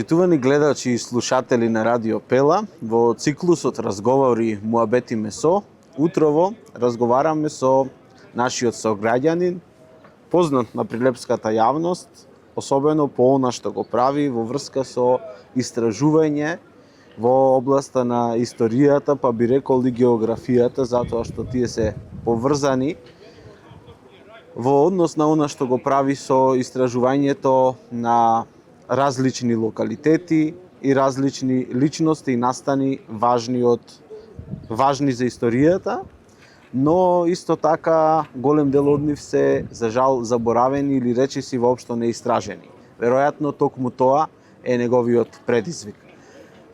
Почитувани гледачи и слушатели на Радио Пела, во циклусот Разговори Муабети Месо, утрово разговараме со нашиот сограѓанин, познат на прилепската јавност, особено по она што го прави во врска со истражување во областа на историјата, па би рекол и географијата, затоа што тие се поврзани во однос на она што го прави со истражувањето на различни локалитети и различни личности и настани важни за историјата, но исто така голем дел од нив се за жал заборавени или речиси воопшто неистражени. Веројатно токму тоа е неговиот предизвик.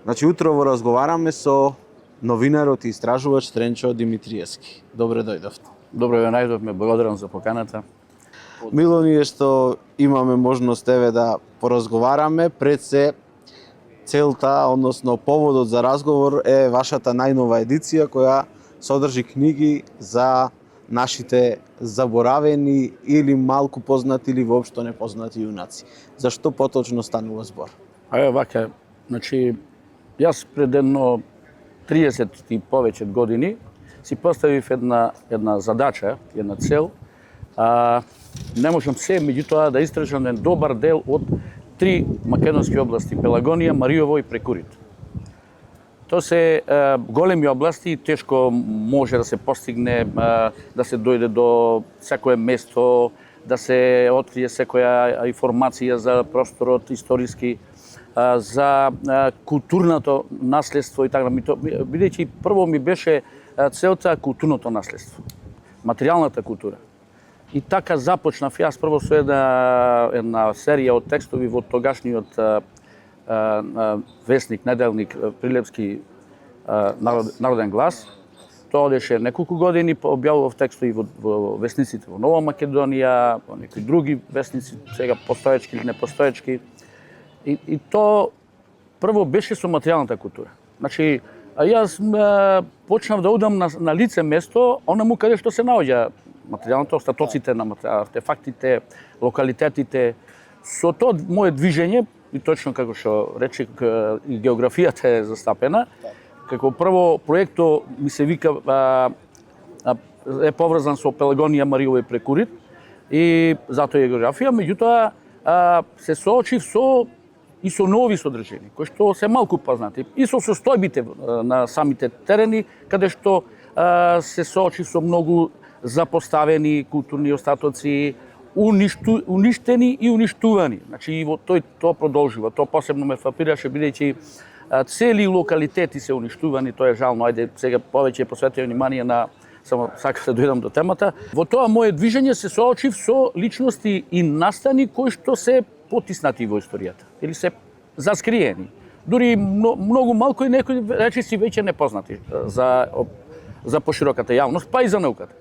Значи утрово разговараме со новинарот и истражувач Тренчо Димитриевски. Добре дојдовте. Добро ве најдовме, благодарам за поканата. Мило ни е што имаме можност еве да поразговараме. Пред се целта, односно поводот за разговор е вашата најнова едиција која содржи книги за нашите заборавени или малку познати или воопшто непознати јунаци. Зашто поточно станува збор? Вака, значи јас пред едно 30 и повеќе години си поставив една задача, една цел. Не можам се, меѓутоа, да истражам еден добар дел од 3 македонски области: Пелагонија, Мариово и Прекурит. Тоа се големи области, тешко може да се постигне, да се дојде до секое место, да се открие секоја информација за просторот историски, за културното наследство и така. Бидејќи прво ми беше целта културното наследство, материјалната култура. И така започнав јас прво со една серија од текстови во тогашниот весник, неделник Прилепски Народен глас. Тоа одеше неколку години, објавував текстови во весниците во Нова Македонија, во некои други весници, сега постоечки или непостоечки. И тоа прво беше со материјалната култура. Значи, јас почнав да одам на лице место, онаму каде што се наоѓа материјалното, остатоците на артефактите, локалитетите. Со тоа моје движење, и точно како што рече, и географијата е застапена, како прво проекто ми се вика е поврзан со Пелагонија, Мариово и Прекурит, и затоа е географија, меѓутоа се соочив и со нови содржини, кои што се малку познати, и со состојбите на самите терени, каде што се соочи со многу запоставени културни остатоци, уништени и уништувани. Значи, и во тоа продолжува. Тоа посебно ме фрапираше, бидејќи цели локалитети се уништувани, тоа е жално. Ајде, сега повеќе посветувам внимание на, само сакам да дојдам до темата. Во тоа моје движење се соочив со личности и настани кои што се потиснати во историјата, или се заскриени. Дури многу малку и некои речиси веќе непознати за пошироката јавност, па и за науката.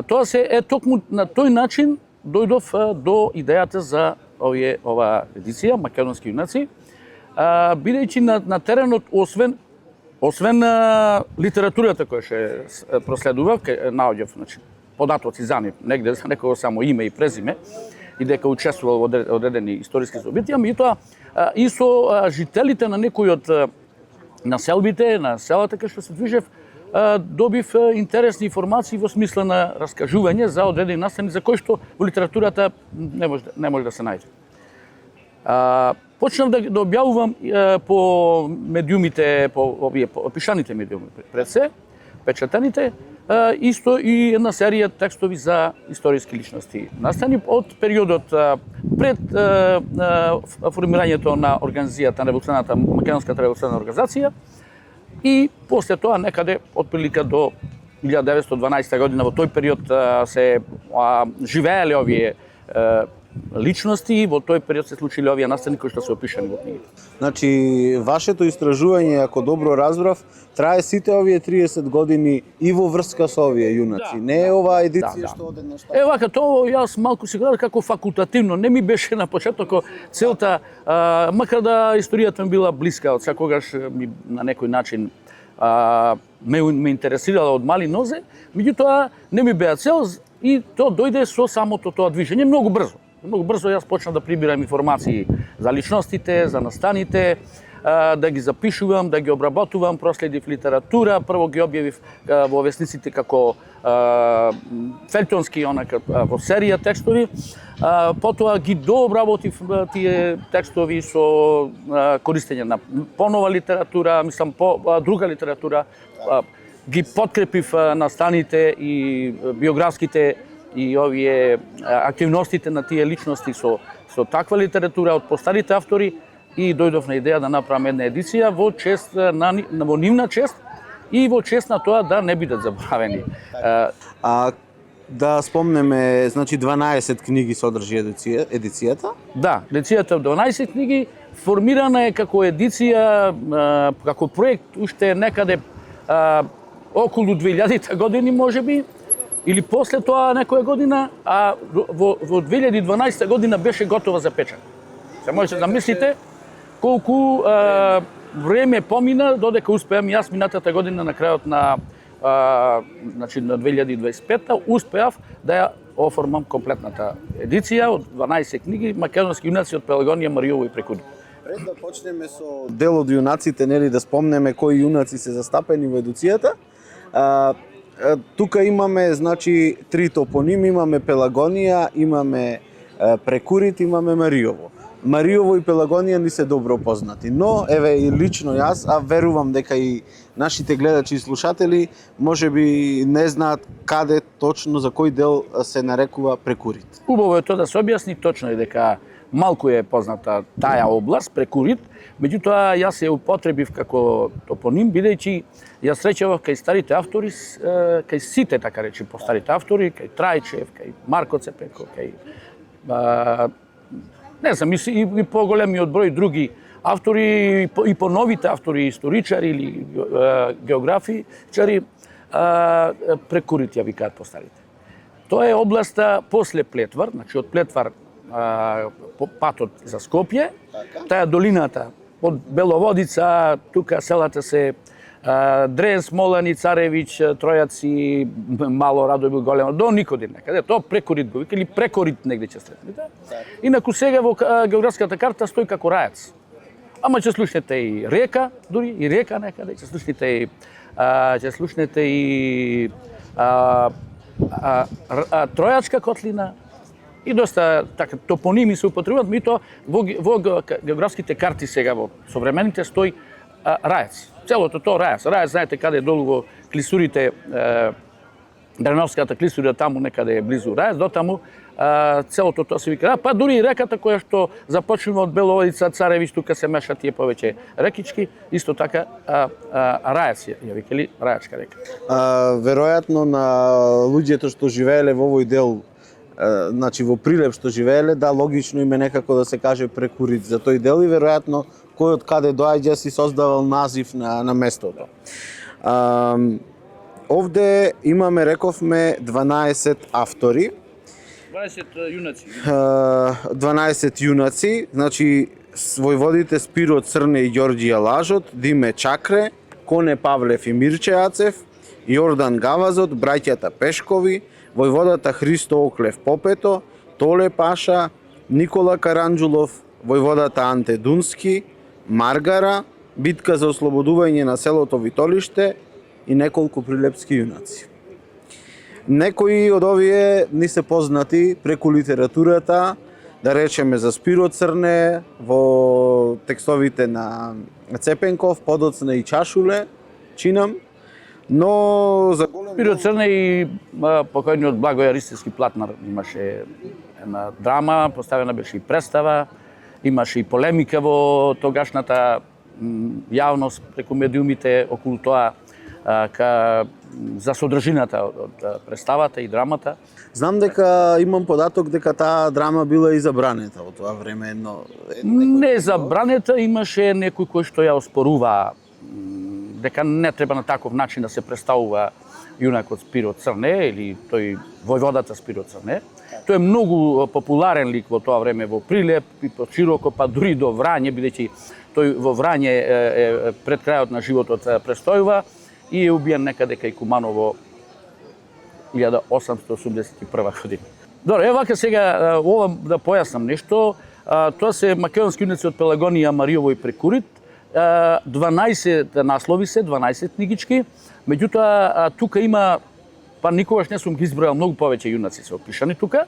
Тоа се е токму на тој начин дојдов до идејата за ова едиција Македонски јунаци, бидејќи на теренот освен литературата која ќе проследува, наоѓав, значи, податоци за нив, негде за некого само име и презиме, и дека учествувал во одредени историски собитија, меѓутоа и со жителите на некои од населбите, на селата кај што се движев, добив интересни информации во смисла на раскажување за одредени настани за кои што во литературата не може да се најде. Почнав да објавувам по медиумите, по пишаните медиуми пред се, печатаните, исто и една серија текстови за историски личности настани од периодот пред формирањето на организацијата, на Македонската револуционарна организација, и после тоа некаде отприлика до 1912 година, во тој период се живееле овие личности и во тој период се случиле овие настани кои што се опишани во книгите. Значи, вашето истражување, ако добро разбрав, трае сите овие 30 години и во врска со овие јунаци. Не е оваа едиција што одеднаш така. Вака, тоа јас малку си гледав како факултативно. Не ми беше на почетокот целта, макар да историјата ми била блиска, од секогаш ми на некој начин ме интересирала од мали нозе, меѓутоа не ми беа цел и тоа дојде со самото тоа движење многу брзо. Многу брзо јас почнав да прибирам информации за личностите, за настаните, да ги запишувам, да ги обработувам, проследив литература, прво ги објавив во весниците како фелтонски, во серија текстови, потоа ги дообработив тие текстови со користење на понова литература, мислам друга литература, ги подкрепив настаните и биографските и овие активностите на тие личности со таква литература од постарите автори и дојдов на идеја да направам една едиција во чест во нивна чест и во чест на тоа да не бидат забравени. Да спомнеме, значи 12 книги содржи едицијата? Да, едицијата 12 книги формирана е како едиција, како проект уште некаде околу 2000 години можеби, или после тоа некоја година, а во 2012 година беше готова за печат. Се можете да мислите колку време помина додека успеам јас минатата година на крајот на значи на 2025 успеав да ја оформам комплетната едиција од 12 книги македонски јунаци од Пелагонија, Маријово и Прекуди. Пред да почнеме со дел од јунаците, нели да спомнеме кои јунаци се застапени во едуцијата. Тука имаме значи три топоними, имаме Пелагонија, имаме Прекурит, имаме Маријово. Маријово и Пелагонија ни се добро познати, но еве и лично јас, а верувам дека и нашите гледачи и слушатели можеби не знаат каде точно за кој дел се нарекува Прекурит. Убаво е тоа да се објасни, точно е дека малку е позната таа област Прекурит, меѓутоа јас се употребив како топоним бидејќи јас среќавав кај старите автори, кај сите така речи по старите автори, кај Трајчев, кај Марко Цепенко, кај не знам, и поголемиот број други автори, и по новите автори, историчари или географичари, Прекурит ја викаат по старите. Тоа е областа после Плетвар, значи од Плетвар патот за Скопје, таа долината од Беловодица, тука селата се Дрен, Смолани, Царевич, Тројаци, Мало, Радојбил, Големо, до Никодим некаде. Тоа Прекурит го вика, или Прекорит негде ќе сретнете. Инаку сега во географската карта стои како Рајац. Ама ќе слушнете и река, дури и река некаде, ќе слушнете и Тројачка котлина и доста така топоними се употребуваат, меѓутоа во географските карти сега во современите стои Рајац. Целото тоа Рајац. Рајац, знаете каде е долу во клисурите, Дреновската клисура, таму некаде е близу Рајац, до таму целото тоа се вика. Па дури и реката која што започнува од Беловодица, Царевич, тука се мешат тие повеќе рекички, исто така Рајац ја викали Рајачка река. Веројатно на луѓето што живееле во овој дел, значи во Прилеп што живееле, да, логично им е некако да се каже Прекурит за тој дел и веројатно кој од каде доаѓа си создавал назив на местото. Овде имаме, рековме, 12 автори. 12 јунаци. 12 јунаци, значи војводите Спиро Црне и Ѓорѓија Лажот, Диме Чакре, Коне Павлев и Мирче Ацев, Јордан Гавазот, браќата Пешкови, војводата Христо Оклев Попето, Толе Паша, Никола Каранџулов, војводата Анте Дунски, Маргара, битка за ослободување на селото Витолиште и неколку прилепски јунаци. Некои од овие ни се познати преку литературата, да речеме за Спиро Црне во текстовите на Цепенков, подоцна и Чашуле, чинам, но за Спиро Црне и покојниот Благој Аристевски Платнар имаше една драма, поставена беше и представа, имаше и полемика во тогашната јавност преку медиумите околу тоа за содржината од представата и драмата. Знам дека имам податок дека таа драма била и забранета во тоа време, но не забранета, имаше некој кој што ја оспорува дека не треба на таков начин да се представува јунакот Спиро Црне или тој војводата Спиро Црне. Тој е многу популарен лик во тоа време во Прилеп и пошироко, па дури до Врање, бидејќи тој во Врање пред крајот на животот престојува и е убиен некаде кај Куманово 1881 година. Добро, ева вака сега ова да појаснам нешто. Тоа се македонски јунаци од Пелагонија, Мариово и Прекурит. 12 наслови се, 12 книгички. Меѓутоа тука има, па никогаш не сум ги избројал, многу повеќе јунаци се опишани тука.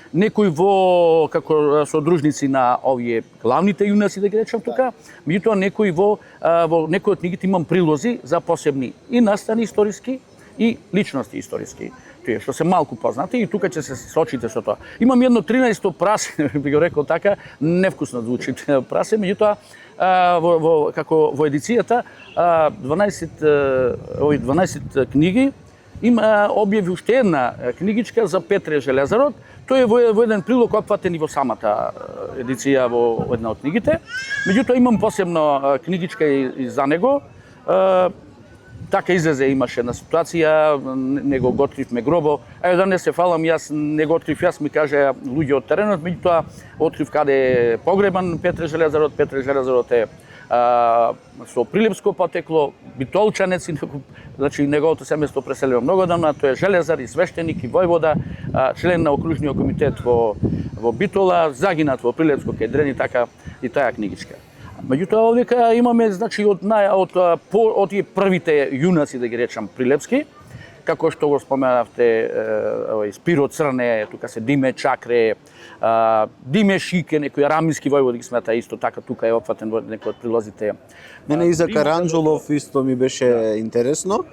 Некои во како содружници на овие главните јунаци да ги речам тука, меѓутоа некои во некои од книгите имам прилози за посебни и настани историски и личности историски. Тие што се малку познати и тука ќе се сочите со тоа. Имам едно 13-то прасе, би го рекол така, невкусно звучи прасе, меѓутоа во едицијата 12 книги има објави уште една книгичка за Петре Железарот. Тој е во еден прилог опфатен и во самата едиција во една од книгите. Меѓутоа имам посебно книгичка и за него. Така излезе, имаше една ситуација, него го откривме гробо. Да не се фалам, јас не го открив, јас ми каже луѓе од теренот, меѓутоа открив каде е погребан Петре Железарот. Петре Железарот е со прилепско потекло, битолчанец, значи неговото семејство преселено многу одамна, тој е железар и свештеник и војвода, член на окружниот комитет во Битола, загинат во Прилепско кај Дрени, така и таа книгичка. Меѓутоа овдека имаме значи од тие првите јунаци да ги речам прилепски, како што го споменавте, Спиро Црне, тука се Диме Чакре, Диме Шике, некои арамиски војводи ги смета исто така, тука е опфатен во некои од прилозите. Мене и за Каранџолов исто ми беше интересно.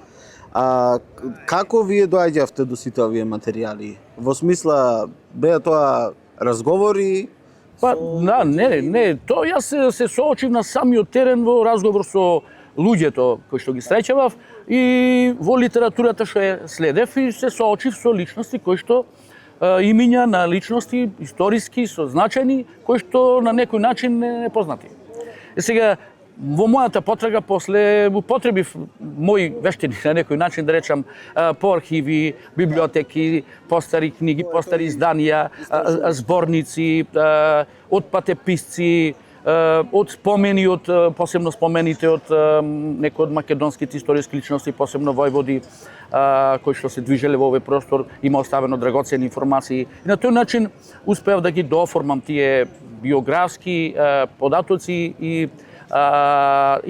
Како вие доаѓавте до сите овие материјали? Во смисла, беа тоа разговори? Па, не, тоа јас се соочив на самиот терен во разговор со луѓето кои што ги среќавав и во литературата што ја следев и се соочив со личности кои што имиња на личности историски со значајни кои што на некој начин не познати. И сега во мојата потрага после употребив мои вештини на некој начин да речам по архиви, библиотеки, постари книги, постари изданија, зборници, од патеписци, од спомени, од посебно спомените од некои од македонските историски личности, посебно војводи кои што се движеле во овој простор, има оставено драгоцени информации. И на тој начин успеав да ги дооформам тие биографски податоци и за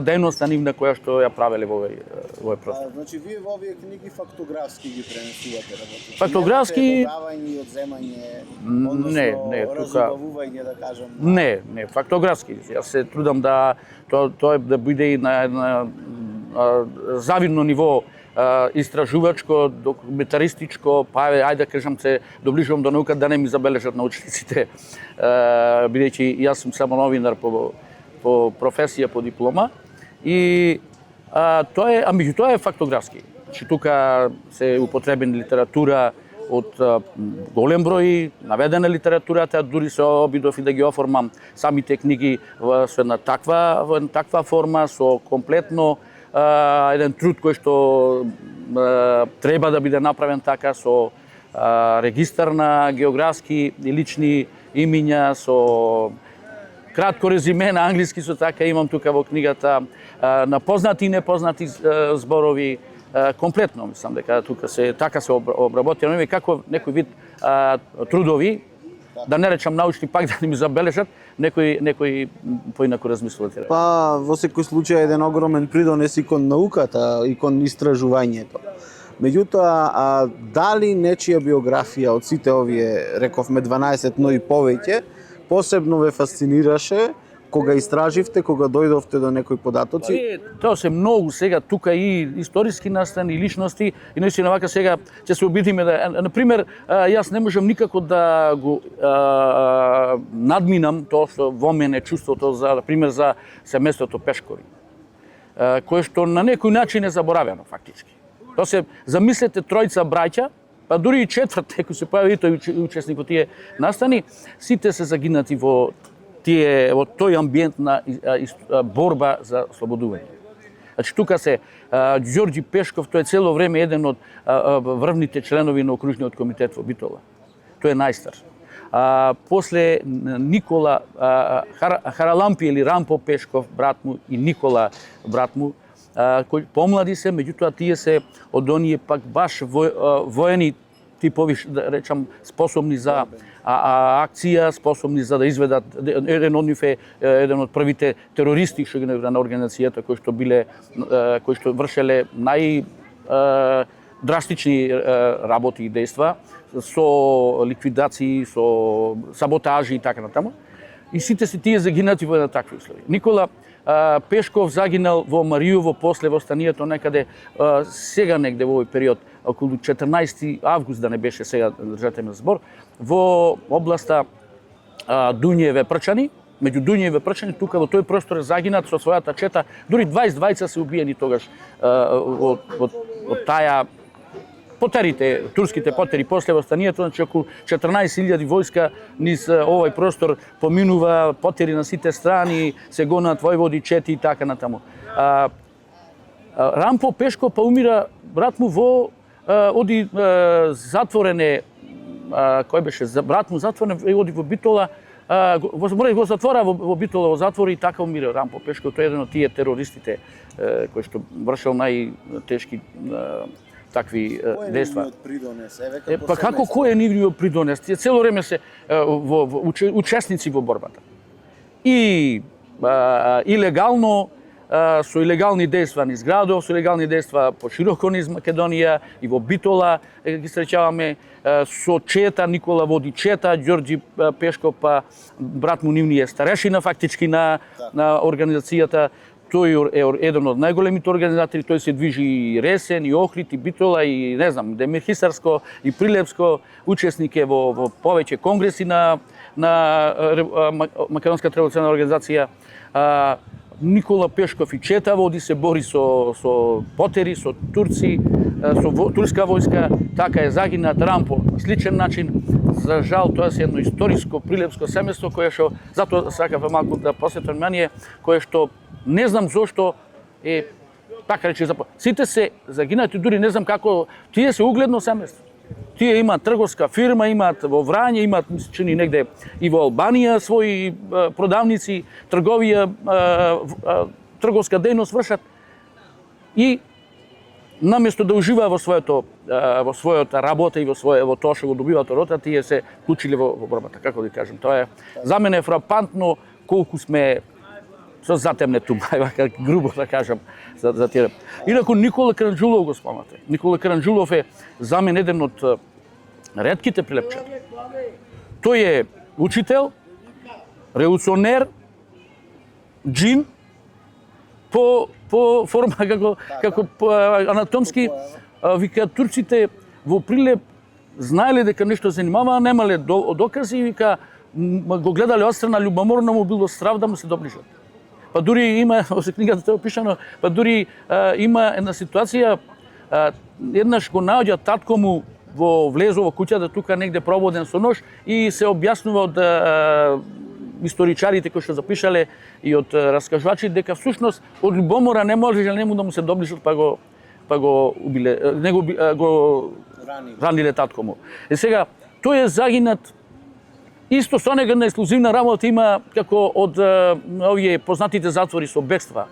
дејноста нивна која што ја правеле во овој простор. Значи вие во овие книги фактографски ги пренесувате работите? Фактографски Давање и одземање, не, тука разубавување да кажам. Не, фактографски. Јас се трудам да тоа да биде и на завидно ниво истражувачко, документаристичко, па ајде да кажам се доближувам до науката да не ми забележат научниците, бидејќи јас сум само новинар по професија, по диплома и тоа е фактографски. Значи тука се употребени литература од голем број, наведена литературата, дури се обидов и да ги оформам самите книги во една таква форма, со комплетно еден труд кој што треба да биде направен така, со регистар на географски и лични имиња, со кратко резиме на англиски, со така имам тука во книгата, на познати и непознати зборови, комплетно, мислам дека тука така се обработено, и како некој вид трудови, да не речам научни, пак да не ми забележат, некои поинаку размислуваат. Па во секој случај еден огромен придонес и кон науката, и кон истражувањето. Меѓутоа, дали нечија биографија од сите овие, рековме 12, но и повеќе, посебно ве фасцинираше кога истраживте, кога дојдовте до некои податоци? Тоа се многу сега тука и историски настани, и личности, и наистина вака сега ќе се обидиме да, например, јас не можам никако да го надминам тоа што во мене чувството за, например, за семејството Пешкори, кое што на некој начин е заборавено фактички. Тоа се, замислете, тројца браќа, па дури и четврт, некој се појави и тој учесник во тие настани, сите се загинати во тој амбиент на борба за слободување. Значи тука се Ѓорѓи Пешков, тој е цело време еден од врвните членови на окружниот комитет во Битола. Тој е најстар. После Никола Харалампи или Рампо Пешков, брат му, и Никола, брат му, кои помлади се, меѓутоа тие се од оние пак баш воени типови, да речам, способни за акција, способни за да изведат еден од нив е еден од првите терористи што ги на организацијата кои што вршеле драстични работи и дејства со ликвидации, со саботажи и така натаму. И сите се тие загинати во една такви услови. Никола Пешков загинал во Маријово после востанието некаде сега негде во овој период, околу 14 август, да не беше сега држателен збор, во областа Дуњеве Прчани, меѓу Дуњеве Прчани, тука во тој простор е загинат со својата чета, дури 22 се убиени тогаш од таа потерите, турските потери после востанието, значи околу 14.000 војска низ овој простор поминува, потери на сите страни, се гонат војводи, чети и така натаму. Рампо Пешко па умира брат му во оди затворене, кој беше брат му затворен, оди во Битола, го затвора во Битола во затвор и така умира Рампо Пешко, тој е еден од тие терористите кој што вршел најтешки такви дејства. Па како кој е нивниот придонес? Тие цело време се учесници во борбата. И илегално, со илегални дејства низ градов, со илегални дејства пошироко низ Македонија и во Битола ги среќаваме, со чета, Никола води чета, Ѓорѓи Пешков, па брат му нивни е старешина фактички на организацијата. Тој е еден од најголемите организатори, тој се движи и Ресен, и Охрид, и Битола, и не знам, Демир Хисарско, и Прилепско, учесник е во повеќе конгреси на Македонската револуционарна организација. Никола Пешков и чета води, се бори со потери, со турци, со турска војска, така е загинат Рампо на сличен начин. За жал, тоа е едно историско прилепско семејство кое што, затоа сакав малку да посветам внимание, кое што не знам зошто е така рече сите се загинати, дури не знам како, тие се угледно семејство. Тие имаат трговска фирма, имаат во Врање, имаат чини негде и во Албанија своји продавници, трговија, трговска дејност вршат и наместо да ужива во својата работа и во тоа што го добиваат од рота, тие се вклучиле во борбата, како да кажам. Тоа е за мене фрапантно колку сме со затемнету, грубо да кажам, за тие. Инаку Никола Каранџулов го спомнате. Никола Каранџулов е за мен еден од ретките прилепчани. Тој е учител, револуционер, џин, по форма како анатомски, вика турците во Прилеп знаеле дека нешто занимава, немале докази и вика го гледале отстрана, љубоморно му било страв да му се доближат. Па дури има, во книгата тоа е опишано, па дури има една ситуација, еднаш го наоѓа татко му влезо во куќата тука негде прободен со нож и се објаснува од историчарите кои што запишале и од раскажувачи дека всушност од љубомора не можеле нему да му се доближат, па го убиле, го раниле татко му. И сега тој е загинат. Исто со него на ексклузивна работа има како од овие познатите затвори со бегства.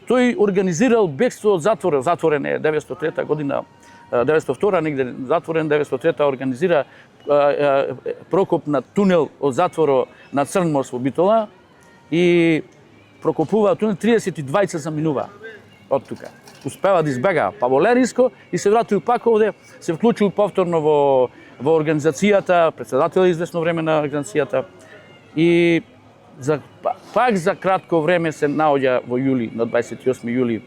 Тој организирал бегство од затвор, затворен е 903 година, 902 негде затворен, 903 организира прокоп на тунел од затворот на Црн мост во Битола и прокопува тунел, 32 заминува од тука. Успева да избега па во Леринско и се вратил пак овде, се вклучил повторно во организацијата, председател известно време на организацијата и пак за кратко време се наоѓа во јули, на 28 јули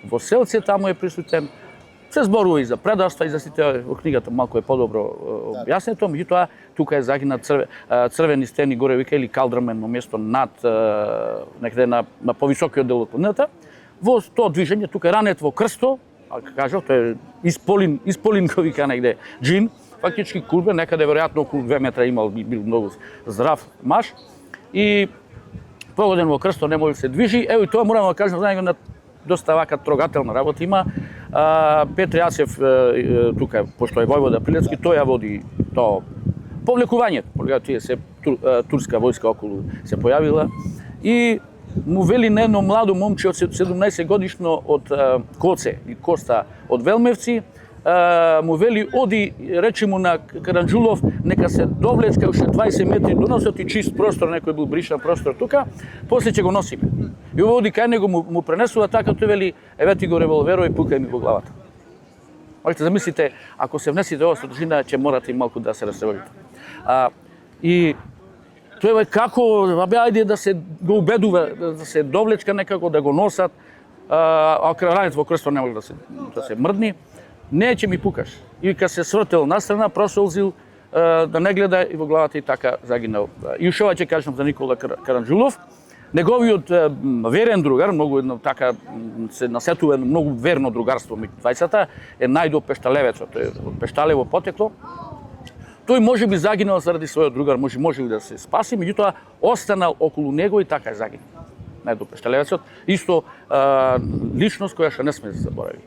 во Селце, таму е присутен. Се зборува и за предавства и за сите, во книгата малку е подобро објаснето, меѓутоа тука е загинат црвени стени горе вика или калдрамено место над некаде на повисокиот дел од планината. Во тоа движење тука е ранет во крсто, кажав, тој е исполин кој вика негде џин, фактички курбе, некаде веројатно околу 2 метра имал, бил многу здрав маж и погоден во крсто не може да се движи. Ево и тоа морам да кажам, за него на доста вака трогателна работа има. Петре Јацев тука, пошто е војвода Прилепски, тој ја води тоа повлекувањето. Тие се турска војска околу се појавила и му вели на едно младо момче од 17 годишно од Коце и Коста од Велмевци, му вели оди, речи му на Каранџулов, нека се довлечка уште 20 метри до носот и чист простор, некој бил бришан простор тука, после ќе го носиме. И оди кај него му пренесува така, тој вели, еве ти го револверот и пукај ми во главата. Можете замислите, ако се внесите ова содржина, ќе морате и малку да се растревожите. И тој е како, ајде да се го убедува, да се довлечка некако, да го носат, а ранец во крстот не може да се мрдни, не ќе ми пукаш. И кога се свртел настрана, просолзил да не гледа и во главата и така загинал. И уште ова ќе кажам за Никола Каранџулов. Неговиот верен другар, многу така се насетува многу верно другарство меѓу двајцата, е Најдо Пешталевецот, тој од Пешталево потекло. Тој може би загинал заради својот другар, може да се спаси, меѓутоа останал околу него и така е загинал. Најдо Пешталевецот, исто личност која што не сме заборави.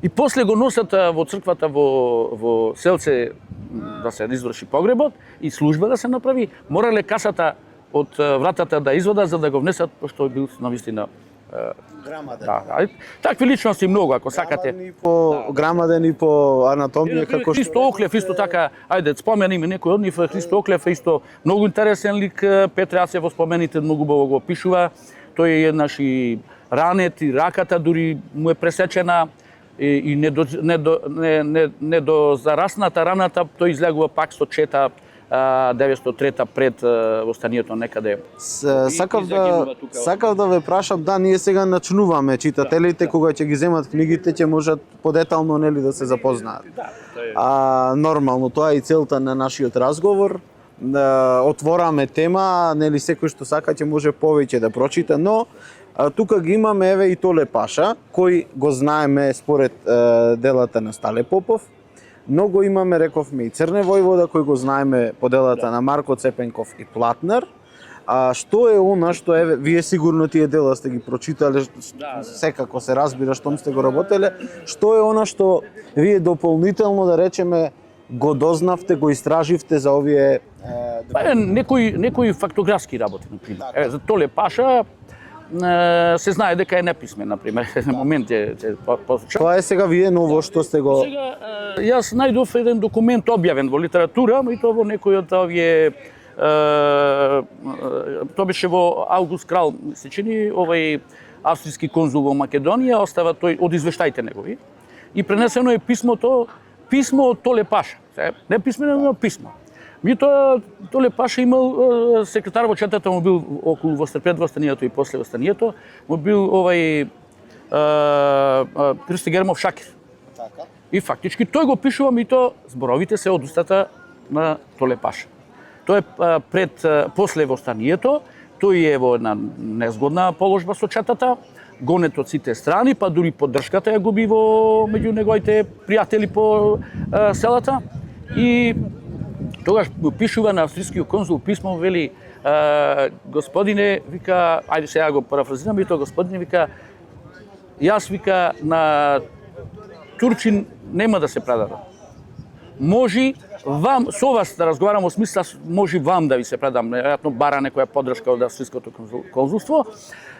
И после го носат во црквата во селце да се изврши погребот и служба да се направи. Морале касата од вратата да извадат за да го внесат, пошто бил навистина грамаден. Да, такви личности многу, ако сакате. Грамаден и по анатомија како што Христо Оклев исто така, ајде спомениме некој од нив, Христо Оклев е исто многу интересен лик, Петре Аце во спомените многу убаво го опишува. Тој е еднаш и ранет и раката дури му е пресечена и не до зарасната раната, тој излегува пак со чета 903 пред востанието некаде. Сакав да ве прашам, да, ние сега начнуваме читателите, кога ќе ги земат книгите, ќе можат подетално нели да се запознаат. Нормално, тоа е и целта на нашиот разговор. Отвораме тема, нели секој што сака ќе може повеќе да прочита, но тука ги имаме еве и Толе Паша, кој го знаеме според делата на Стале Попов. Многу имаме, рековме, и Црне војвода, кој го знаеме по делата на Марко Цепенков и Платнер. Што е она што еве вие сигурно тие дела сте ги прочитале, секако се разбира штом сте го работеле, што е она што вие дополнително да речеме го дознавте, го истраживте за овие некои фактографски работи, например. За Толе Паша се знае дека е неписмен, например, на момент е посочен. Тоа е сега вие ново што сте го... Сега, јас најдов еден документ објавен во литература, и тоа во некој од овие... Тоа беше во Аугуст Крал, се чини, овој австријски конзул во Македонија, остава тој од извештаите негови. И пренесено е писмо од Толе Паша. Не писмено, но писмо. Меѓутоа, Толе Паша имал секретар во четата, му бил околу пред востанието и после востанието, му бил овај Христо Гермов Шакир. И фактички тој го пишува, меѓутоа зборовите се од устата на Толе Паша. Тој е после востанието, тој е во една незгодна положба со четата, гонет од сите страни, па дури поддршката ја губи меѓу неговите пријатели по селата. И тогаш му пишува на австријскиот конзул писмо, вели, господине, вика, ајде сега го парафразирам, и тоа господине, вика, јас, вика, на Турчин нема да се предадам. Може вам, со вас да разговарам во смисла, може вам да ви се предам, веројатно бара некоја поддршка од австријското конзулство.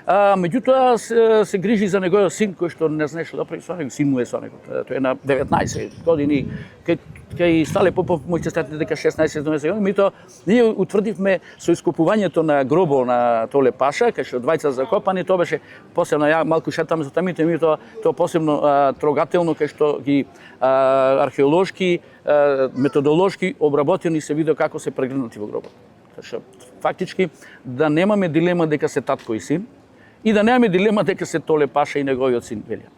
Меѓутоа се грижи за неговиот син кој што не знаеше да прави со него, син му е со него. Тој е на 19 години, кај Стале Попов моите статите дека 16 години, меѓутоа ние утврдивме со ископувањето на гробот на Толе Паша, кај што двајца закопани, тоа беше посебно, ја малку шетаме за тамите, меѓутоа тоа посебно трогателно кај што ги археолошки, методолошки обработени се видео како се прегрнати во гробот. Фактички да немаме дилема дека се татко и син, и да немаме дилема дека се Толе Паша и неговиот син Велијан.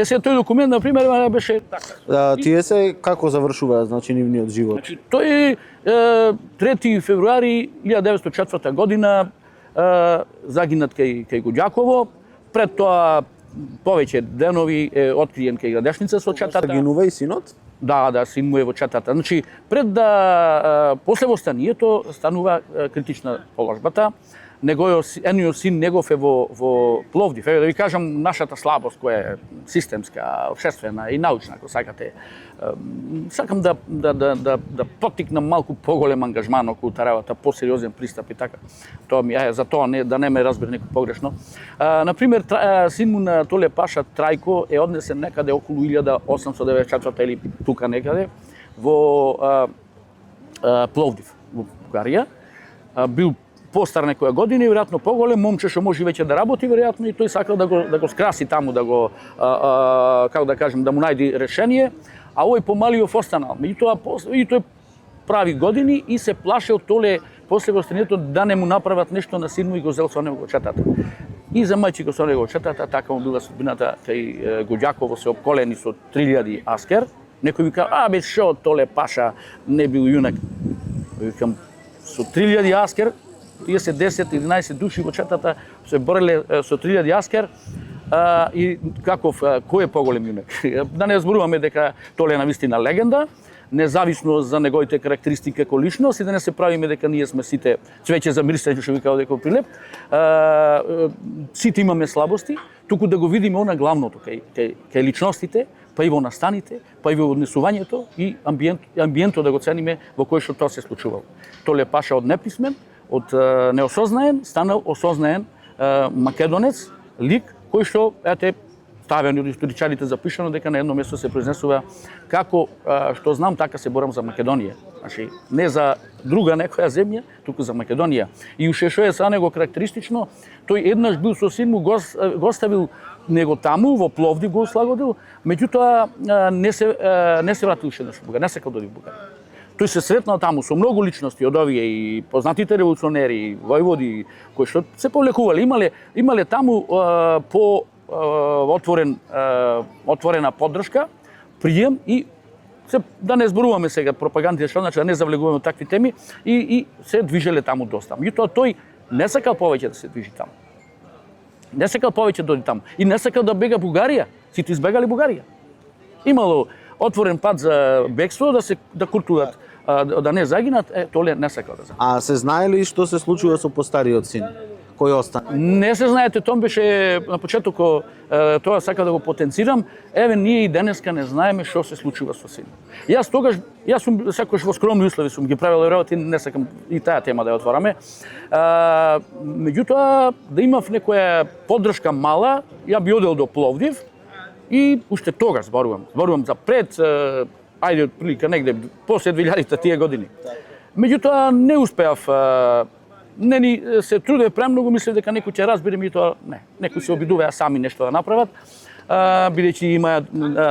Се тој документ, например, беше така. Тие се како завршува, значи, нивниот живот? Значи, тој 3 февруари 1904 година загинат кај Гоѓаково, пред тоа повеќе денови е откриен кај Градешница со четата. Загинува и синот? Да, син му е во четата. Значи, после востанието станува критична положбата. едниот син негов е во Пловдив. Еве да ви кажам нашата слабост која е системска, општествена и научна, ако сакате. Сакам да поттикнам малку поголем ангажман околу таравата, посериозен пристап и така. Тоа ми за тоа да не ме разбере некој погрешно. На пример, син му на Толе Паша Трајко е однесен некаде околу 1894 или тука некаде во Пловдив, во Бугарија. Бил постар некоја година и веројатно поголем, момче што може веќе да работи веројатно и тој сакал да го скраси таму, да го како да кажем, да му најди решение, а овој помалиот останал. Меѓутоа и тој прави години и се плашел Толе после гостинето да не му направат нешто на син му и го зел со него четата. И за мајчи го со него четата, така му била судбината, кај Гоѓаково се обколени со 3000 аскер. Некој вика, бе шо Толе Паша не бил јунак. Викам, со 3000 аскер, тие се 10-11 души во четата, се бореле со 3000 аскер, и кој е поголем јунак? Да не зборуваме дека Толе е навистина легенда, независно за неговите карактеристики како личност и да не се правиме дека ние сме сите цвеќе за мирисење, што викао дека Прилеп. Сите имаме слабости, туку да го видиме она главното кај личностите, па и во настаните, па и во однесувањето и амбиентот да го цениме во кој што тоа се случувало. Толе Паша од неписмен, од неосознаен, станал осознаен македонец, лик кој што ставени од историчарите запишано дека на едно место се произнесува како што знам така се борам за Македонија. Значи не за друга некоја земја, туку за Македонија. И уште што е за него карактеристично, тој еднаш бил со син му го оставил него таму во Пловдив го слагодил, меѓутоа не се вратил уште во Бугарија, не сакал да оди во Бугарија. Тој се сретнал таму со многу личности од овие и познатите револуционери, војводи кои што се повлекувале, имале таму отворена поддршка, прием и да не зборуваме сега пропагандите што значи да не завлегуваме во такви теми и се движеле таму доста. Меѓутоа тој не сакал повеќе да се движи таму. Не сакал повеќе да оди таму и не сакал да бега Бугарија. Сите избегали Бугарија. Имало отворен пат за бегство да куртуват, да не загинат, Толе не сакал да загинат. А се знае ли што се случува со постариот син? Кој остана? Не се знаете, тоа беше на почетокот, тоа сакам да го потенцирам. Еве ние и денеска не знаеме што се случува со син. Јас сум секогаш во скромни услови сум ги правел работи, не сакам и таа тема да ја отвараме. Меѓутоа да имав некоја поддршка мала, ја би одел до Пловдив и уште тогаш зборувам за пред ајде отприлика негде после 2000-та тие години. Меѓутоа не успеав, не ни се труде премногу, мислев дека некој ќе разбере, меѓутоа не. Некои се обидуваа сами нешто да направат, бидејќи има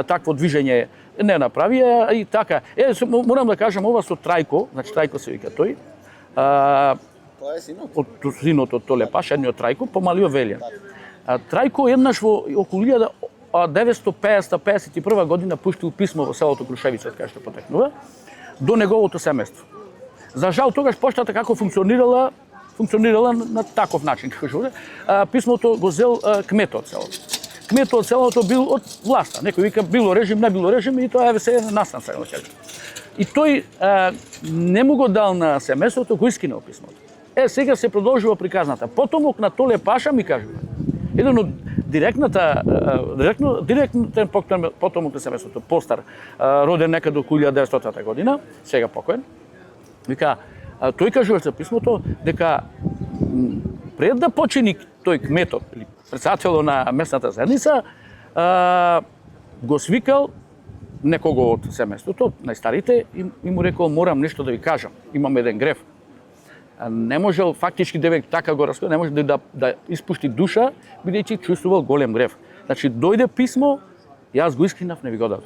такво движење не направија и така. Морам да кажам ова со Трајко, значи Трајко се вика тој. Тоа е синот. Од синот од Толе Паша, едниот Трајко, помалиот Велјан. Трајко еднаш во околу 1951 година пуштил писмо во селото Крушевица, кај што потекнува, до неговото семејство. За жал тогаш поштата како функционирала на таков начин, како што писмото го зел кметот селото. Кметот селото бил од власта. Некој вика било режим, не било режим и тоа се настан сега. И тој не му го дал на семејството, го искинал писмото. Сега се продолжува приказната. Потомок на Толе Паша ми кажува. Еден од директен потомок на семејството, постар, роден некаде околу 1900 година, сега покоен. Вика, тој кажува за писмото дека пред да почини тој кметот или председателот на местната заедница, го свикал некого од семејството, најстарите, и му рекол морам нешто да ви кажам, имам еден греф. Не можел фактички девек така го раскоја, не може да испушти душа, бидејќи чувствувал голем греф. Значи дојде писмо, јас го искринав, не ви го дадов.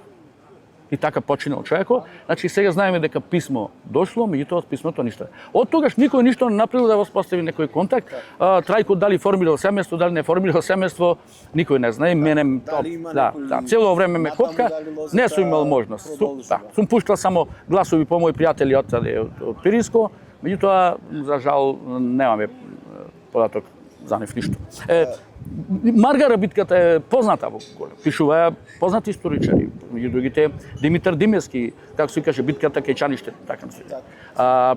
И така починал човекот. Значи сега знаеме дека писмо дошло, меѓутоа од писмото ништо. Од тогаш никој ништо не направил да воспостави некој контакт. Трајко дали формирал семејство, дали не формирал семејство, никој не знае. Мене цело време ме копка, не сум имал можност. Сум пуштал само гласови по мои пријатели од Пиринско, меѓутоа за жал немаме податок за нив ништо. Маргара битката е позната во голем. Пишуваја познати историчари, меѓу другите Димитар Димевски, како се каже битката кај Чаниште, така се.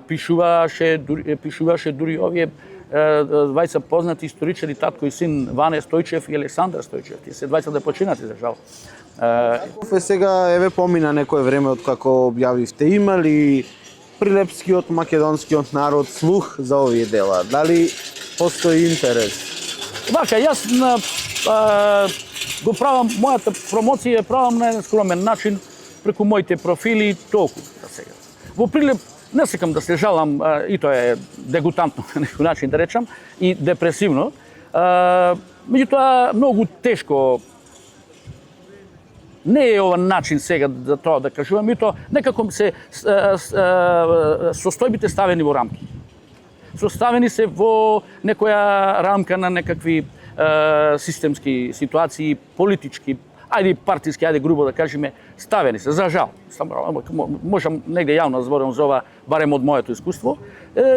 Пишуваше дури овие двајца познати историчари, татко и син Ване Стојчев и Александар Стојчев. Тие се двајца да починати, за жал. Сега еве помина некое време од како објавивте, има ли прилепскиот македонскиот народ слух за овие дела? Дали постои интерес? Вака, јас го правам, мојата промоција ја правам на еден скромен начин преку моите профили толку за сега. Во Прилеп не сакам да се жалам, и тоа е дегутантно на некој начин да речам, и депресивно. Меѓутоа, многу тешко не е ова начин сега за тоа да кажувам, и тоа некако се состојбите ставени во рамки. Составени се во некоја рамка на некакви системски ситуации, политички, ајде партиски, ајде грубо да кажеме, ставени се, за жал. Можам негде јавно зборам за ова, барем од моето искуство,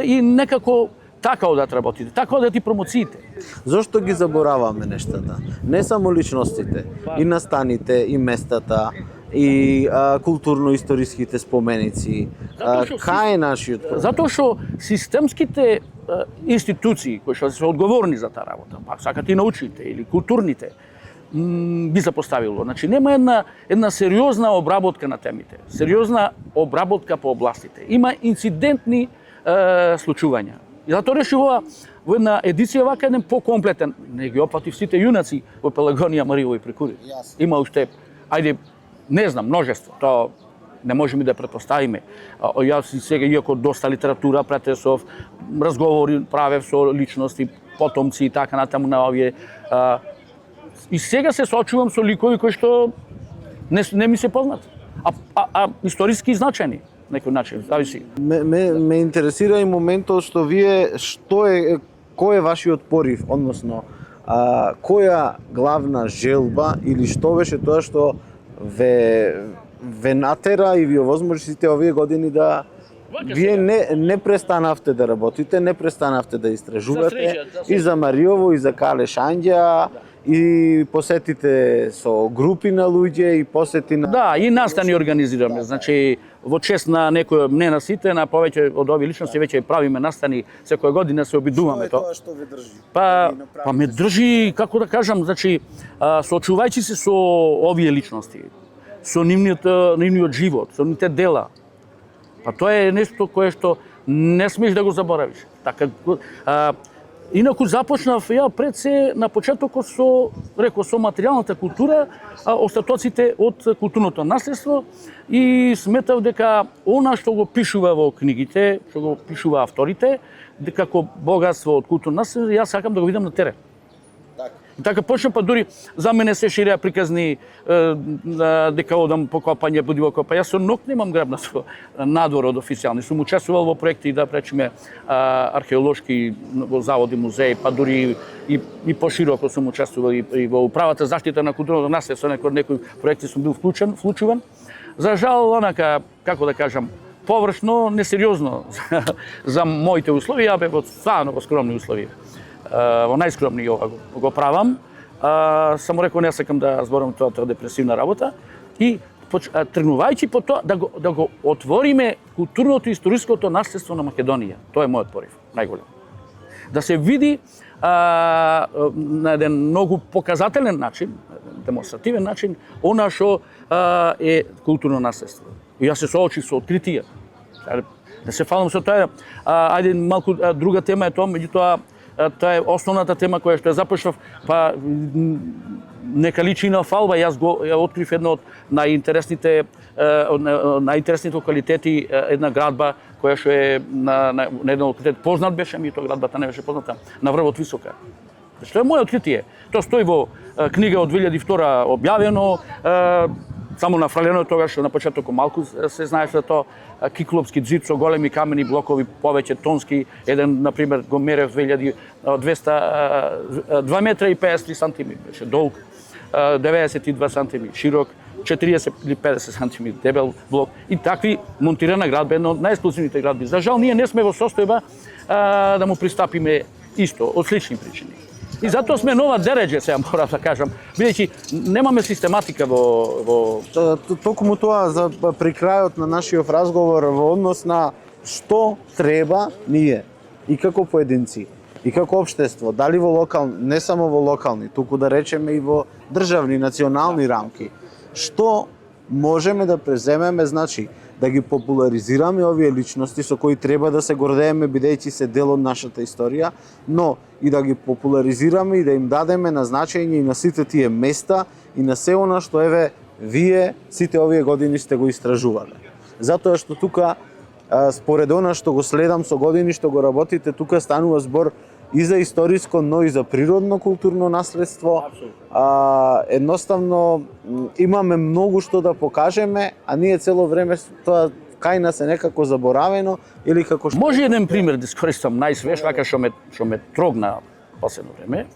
и некако така одат работите, така одат и промоциите. Зошто ги забораваме нештата? Не само личностите, и настаните, и местата, и културно-историските споменици. Кај е нашиот проблем? Затоа што системските институции кои што се одговорни за таа работа, пак сакат и научните или културните, ги запоставило. Значи нема една сериозна обработка на темите, сериозна обработка по областите. Има инцидентни случувања. И затоа решува во една едиција вака еден покомплетен, не ги опфатив сите јунаци во Пелагонија, Мариово и Прикури. Има уште, ајде, не знам, множество, тоа не можеме да претпоставиме. Јас сега, иако доста литература претесов, разговори правев со личности, потомци и така натаму на овие. И сега се соочувам со ликови кои што не ми се познати, а историски значени. Некој начин, зависи. Ме интересира и моментот што вие, кој е вашиот порив, односно, која главна желба или што беше тоа што ве натера и ви овозможи сите овие години да вие не престанавте да работите, не престанавте да истражувате и за Мариово, и за Кале Шања, и посетите со групи на луѓе, и посети на... Да, и настани организираме. Значи, во чест на некој, не на сите, на повеќе од овие личности веќе правиме настани секоја година, се обидуваме тоа. Што ве држи? Па ме држи, како да кажам, значи, соочувајќи се со овие личности, со нивниот живот, со нивните дела. Па тоа е нешто кое што не смеш да го заборавиш. Така, инаку започнав ја пред се на почетокот со материјалната култура, остатоците од културното наследство, и сметав дека она што го пишува во книгите, што го пишува авторите, дека како богатство од културно наследство, јас сакам да го видам на терен. И така почнав, па дури за мене се ширеа приказни дека одам по копање, буди во копање. Јас со ног немам грабнато надвор од официјални. Сум учествувал во проекти, да речеме, археолошки во заводи, музеи, па дури и пошироко сум учествувал и во управата заштита на културното наследство, некои проекти сум бил вклучуван. За жал, онака, како да кажам, површно, несериозно за моите услови, ја бе во стварно во скромни услови. Во најскромни ова го правам. Само рекол, не сакам да зборам тоа депресивна работа, и тргнувајќи по тоа да го отвориме културното и историското наследство на Македонија. Тоа е мојот порив, најголем. Да се види на еден многу показателен начин, демонстративен начин, она што е културно наследство. И јас се соочив со откритија. Да се фалам со тоа, ајде малку друга тема е тоа, меѓутоа тоа е основната тема која што ја започнав, па нека личи на фалба. Јас ја открив едно од најинтересните локалитети, една градба која што е на еден локалитет познат беше, ми тоа градбата не беше позната, на врвот Висока. Што е моје откритие. Тоа стои во книга од 2002 објавено, само нафралено тогаш на почетокот малку се знаеше за тоа. Киклопски ѕид со големи камени блокови, повеќе тонски, еден, например, го мерев 2 метра и 53 сантими, беше долг, 92 сантими широк, 40 или 50 сантими дебел блок, и такви монтирана градба, една од најексклузивните градби. За жал, ние не сме во состојба да му пристапиме исто, од слични причини. И затоа сме нова дереđe, сега морам да кажам, бидејќи немаме систематика во... Токму тоа за при крајот на нашиот разговор во однос на што треба ние и како поединци и како општество, дали не само во локални, туку да речеме и во државни, национални рамки, што можеме да преземеме, значи, да ги популаризираме овие личности со кои треба да се гордееме бидејќи се дел од нашата историја, но и да ги популаризираме и да им дадеме на значење и на сите тие места и на се она што вие сите овие години сте го истражувале. Затоа што тука, според она што го следам со години што го работите, тука станува збор и за историско, но и за природно културно наследство. Едноставно имаме многу што да покажеме, а ние цело време тоа кај нас е некако заборавено или како што... Може еден пример да искористам најсвеж, вака што ме трогна последно време.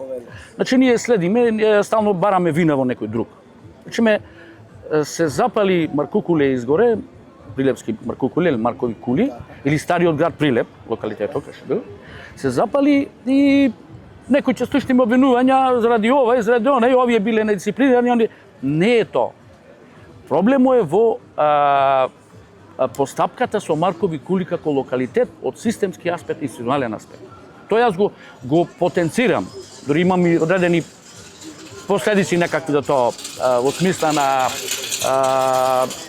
Значи ние следиме, стално бараме вина во некој друг. Значи се запали Маркукуле изгоре, Прилепски Маркукуле или Маркови кули, или стариот град Прилеп, локалитетот кај што бил, се запали и некои частушни обвинувања заради ова и заради она, и овие биле недисциплинирани, не е тоа. Проблемот е во постапката со Маркови кули како локалитет од системски аспект и институционален аспект. Тоа јас го потенцирам, дори имам и одредени последици некакви за тоа, во смисла на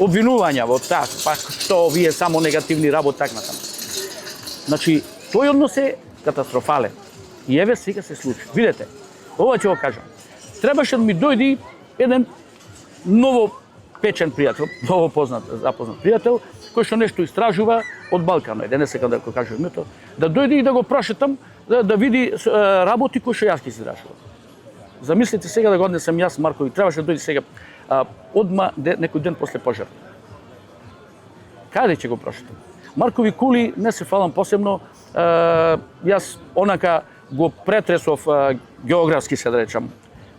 обвинувања во таа, па што вие само негативни работи така натаму. Значи, тој однос е катастрофален. И еве сега се случи. Видете, ова ќе го кажам. Требаше да ми дојди еден ново печен пријател, ново запознат пријател, кој што нешто истражува од Балкана, денес сега да го кажам името, да дојде и да го прошетам, да види работи кои што јас ги истражувам. Замислите сега да го однесам јас Маркови, требаше да дојде сега одма некој ден после пожар. Каде ќе го прошетам? Маркови кули не се фалам посебно, јас онака го претресов географски, се да речам,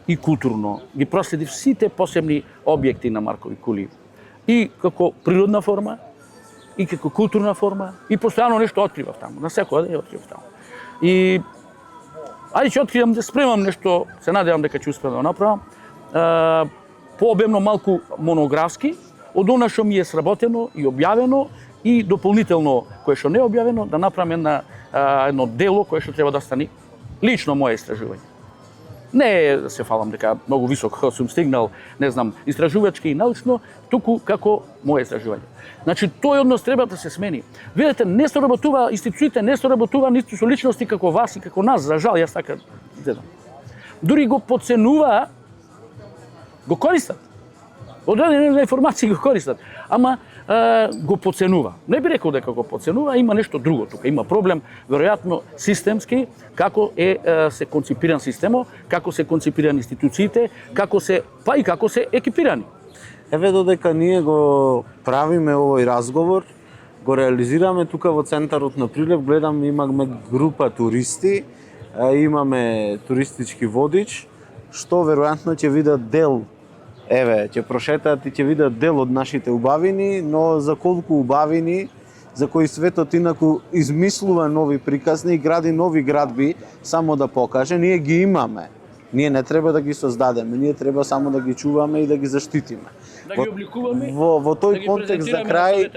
и културно, ги проследив сите посебни објекти на Маркови кули. И како природна форма, и како културна форма, и постојано нешто откривав таму, на секој ден откривав таму. И ајде ќе откривам да спремам нешто, се надевам дека ќе успеам да направам, пообемно малку монографски, од она што ми е сработено и објавено, и дополнително кое што не е објавено, да направам едно дело кое што треба да стане лично моje истражување. Не да се фалам дека многу високо сум стигнал, не знам, истражувачки и научно, туку како моje истражување. Значи, тој однос треба да се смени. Видете, не соработува институциите, не соработува ниту со личности како вас и како нас, за жал, јас така гледам. Дури го подценува, го користат. Одредени информации го користат, ама го подценува. Не би рекол дека го подценува, има нешто друго тука. Има проблем, веројатно, системски, како се конципиран системот, како се конципирани институциите, како се екипирани. Еве додека ние го правиме овој разговор, го реализираме тука во центарот на Прилеп, гледам имаме група туристи, имаме туристички водич, што веројатно ќе видат дел, еве, ќе прошетаат и ќе видат дел од нашите убавини, но за колку убавини, за кои светот инаку измислува нови приказни и гради нови градби само да покаже, ние ги имаме. Ние не треба да ги создадеме, ние треба само да ги чуваме и да ги заштитиме. Да ги обликуваме, во тој контекст за крај,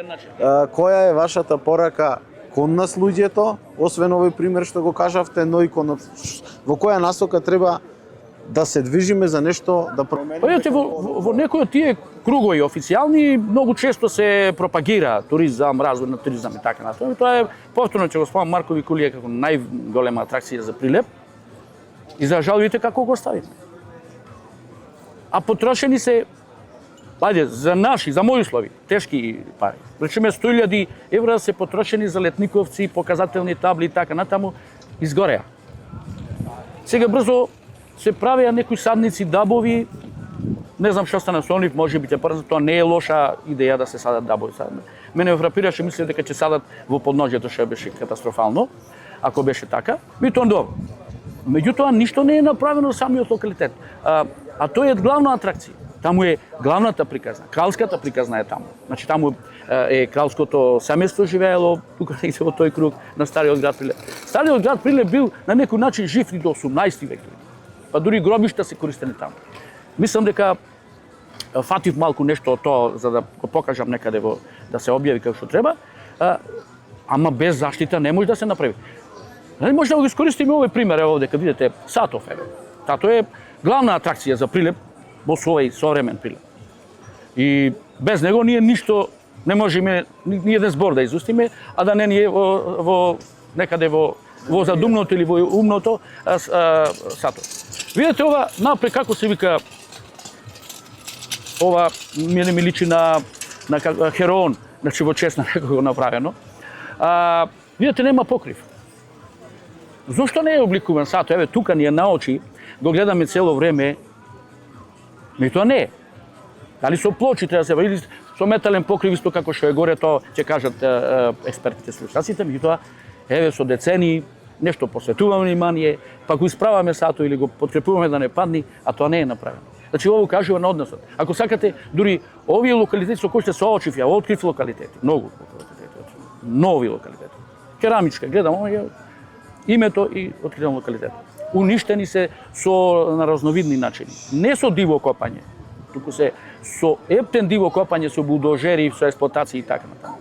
која е вашата порака кон нас луѓето, освен овој пример што го кажавте, но и во која насока треба да се движиме за нешто да промениме? Видите, во некои од тие кругови официјални многу често се пропагира туризам, развој на туризам и така натаму. Тоа е повторно ќе го спомнам Маркови кули како најголема атракција за Прилеп. И за жал видите како го ставиме. А потрошени се, за наши, за мои услови, тешки пари. Речеме 100.000 евра се потрошени за летниковци, показателни табли и така натаму, изгореа. Сега брзо се правеа некои садници, дабови, не знам што стана со нив, може би ќе прзо, тоа не е лоша идеја да се садат дабови. Мене фрапираше, мислев дека ќе садат во подножјето, што беше катастрофално, ако беше така, би тоа добро. Меѓутоа, ништо не е направено самиот локалитет. А тој е главна атракција. Таму е главната приказна, кралската приказна е таму. Значи, таму е кралското семејство живеело, тука негде во тој круг на стариот град Прилеп. Стариот град Прилеп бил на некој начин жив и до 18 век. Па дури гробишта се користени таму. Мислам дека фатив малку нешто од тоа за да го покажам некаде да се објави како што треба, ама без заштита не може да се направи. Може да го искористиме овој пример, ево овде, кад видите Сатов, еве. Тато е главна атракција за Прилеп во свој современ Прилеп. И без него ние ништо не можеме ни еден збор да изустиме, а да не ни е во некаде во задумното или во умното Сатов. Видете ова напред како се вика, ова ми личи на Хероон, значи во чест на некого направено. Видете, нема покрив. Зошто не е обликуван Сато? Еве, тука ни е наочи, го гледаме цело време, меѓутоа не е. Дали со плочи треба да се или со метален покрив, исто како што е горе, тоа ќе кажат експертите слушаците, меѓутоа, еве, со децени, нешто посветуваме внимание, па го исправаме Сато или го подкрепуваме да не падни, а тоа не е направено. Значи, ово кажува на односот. Ако сакате, дури овие локалитети со кои се соочив, ја открив локалитети, многу локалитети, нови локалитети. Керамичка, гледам, името и откривам локалитет. Уништени се на разновидни начини. Не со диво копање, туку се со ептен диво копање, со булдожери, со експлоатација и така натаму.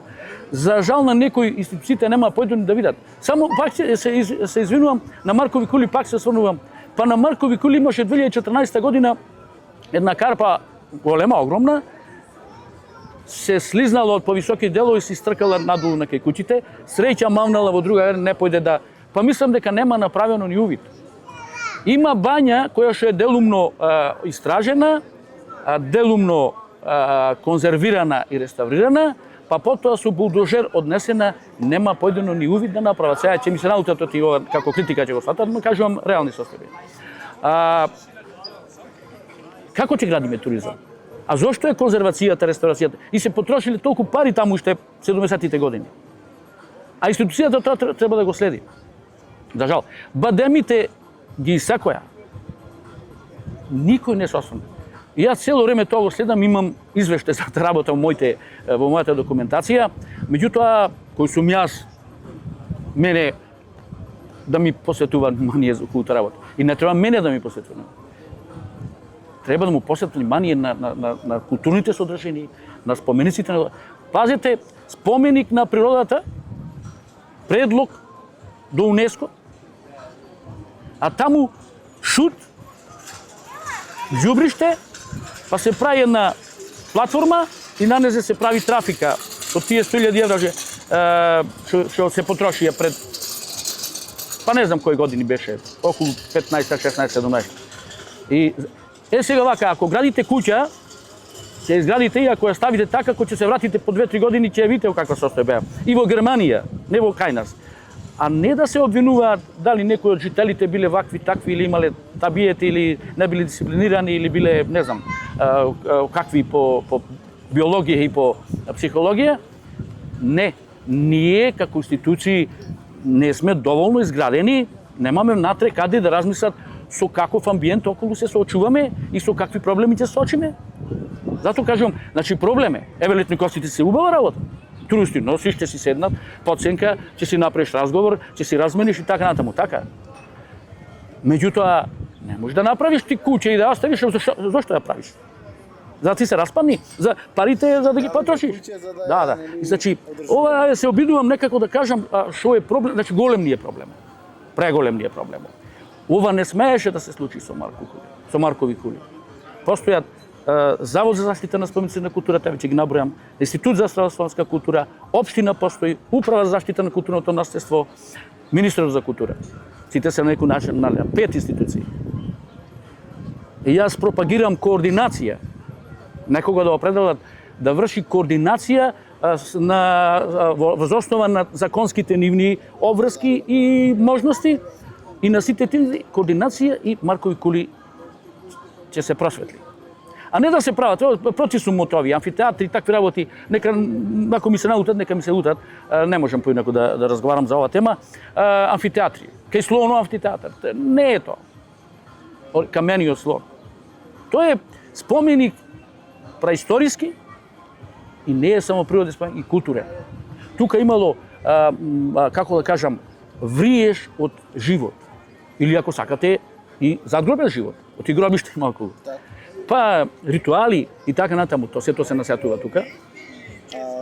За жал на некои институциите нема појдени да видат. Само пак се извинувам, на Маркови кули пак се сврнувам. Па на Маркови кули имаше 2014 година една карпа голема, огромна, се слизнала од повисоки делови и се стркала надолу на кај куќите, среќа мавнала во друга не појде да... Па мислам дека нема направено ни увид. Има бања која што е делумно истражена, делумно конзервирана и реставрирана, па потоа со булдожер однесена, нема појдено ни увид да направат. Сега ќе ми се наутат оти како критика ќе го сватат, но кажувам реални состојби. Како ќе градиме туризам? А зошто е конзервацијата, реставрацијата? И се потрошиле толку пари таму уште 70-тите години. А институцијата тоа треба да го следи. За жал. Бадемите ги исакоја. Никој не се осврна. И јас цело време тоа го следам, имам извештај за работа во мојата документација, меѓутоа, кој сум јас, мене да ми посветува внимание за околу работа. И не треба мене да ми посветува. Треба да му посветува внимание на културните содржини, на спомениците. Пазете, споменик на природата, предлог до УНЕСКО, а таму шут, ѓубриште, па се прави една платформа и на незе се прави трафика со тие 100.000 евра што се потрошија пред, па не знам кои години беше, околу 15, 16, 17. И сега вака, ако градите куќа, ќе изградите и ако ја ставите така, ако ќе се вратите по 2-3 години, ќе ја видите каква состојба беа. И во Германија, не во кај нас. А не да се обвинуваат дали некои од жителите биле вакви, такви, или имале табиети, или не биле дисциплинирани, или биле, не знам, какви по биологија и по психологија. Не, ние како институции не сме доволно изградени, немаме внатре каде да размислат со каков амбиент околу се соочуваме и со какви проблеми ќе соочиме. Затоа кажувам, значи проблем е. Еве летникостите се убава работа. Туристи носи, ќе си седнат, подценка, ќе си направиш разговор, ќе си размениш и така натаму, така. Меѓутоа, не можеш да направиш ти куќа и да оставиш, зошто ја правиш? За да ти се распадни, за парите за да ги потрошиш. Да. Значи, ова се обидувам некако да кажам што е проблем, значи голем ни е проблем. Преголем ни е проблем. Ова не смееше да се случи со Маркови кули. Постојат Завод за заштита на споменици на културата, веќе ги набројам, Институт за православска култура, општина постои, Управа за заштита на културното наследство, Министерство за култура. Сите се на некој начин, 5 институции. И јас пропагирам координација. Некога да определат да врши координација воз основа на законските нивни обврски и можности и на сите тие координација и Маркови кули ќе се просветли. А не да се прават, против сум од овие амфитеатри, такви работи, нека ако ми се наутат, нека ми се утат, не можам поинаку да разговарам за оваа тема. Амфитеатри, кај Слоно амфитеатар, не е тоа. Камениот слон. Тоа е споменик праисториски и не е само природен споменик, и културен. Тука имало, како да кажам, вриеш од живот. Или ако сакате, и задгробен живот. Од и гробиште има околу. Па ритуали и така натаму, сето се насетува тука.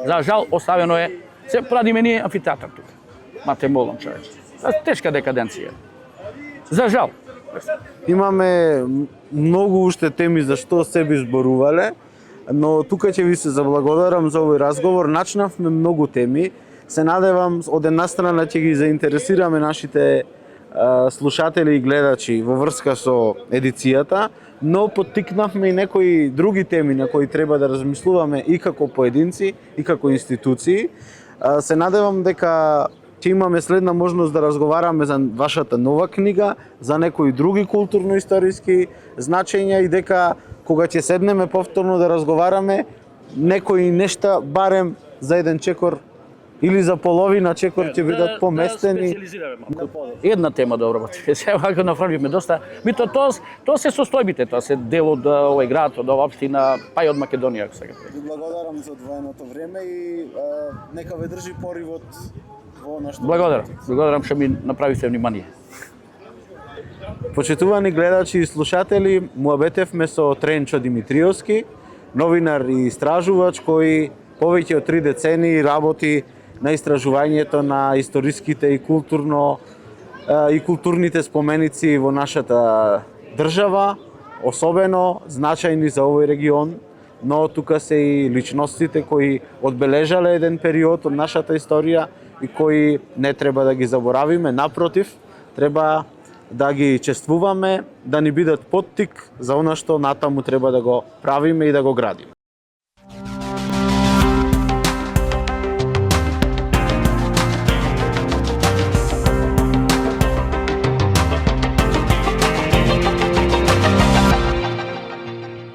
За жал, оставено е, се правиме ние амфитеатар тука. Ма те молам, човече. Тешка декаденција. За жал. Имаме многу уште теми за што се би зборувале, но тука ќе ви се заблагодарам за овој разговор. Начнавме многу теми. Се надевам од една страна ќе ги заинтересираме нашите слушатели и гледачи во врска со едицијата, но поттикнавме и некои други теми на кои треба да размислуваме и како поединци, и како институции. Се надевам дека ќе имаме следна можност да разговараме за вашата нова книга, за некои други културно-историски значења и дека кога ќе седнеме повторно да разговараме, некои нешта барем за еден чекор или за половина чекор ќе бидат поместени. Една тема да обработиме. Сега го направивме доста. Мито тоа се состојбите, тоа се дел од овој град, од оваа општина, па и од Македонија, ако сакате. Ви благодарам за одвоеното време и нека ве држи поривот во нашето. Благодарам што ми направивте внимание. Почитувани гледачи и слушатели, муабетевме со Тренчо Димитриевски, новинар и истражувач кој повеќе од 3 децении работи на истражувањето на историските и културните споменици во нашата држава, особено значајни за овој регион, но тука се и личностите кои одбележале еден период од нашата историја и кои не треба да ги заборавиме, напротив, треба да ги чествуваме, да ни бидат поттик за она што натаму треба да го правиме и да го градиме.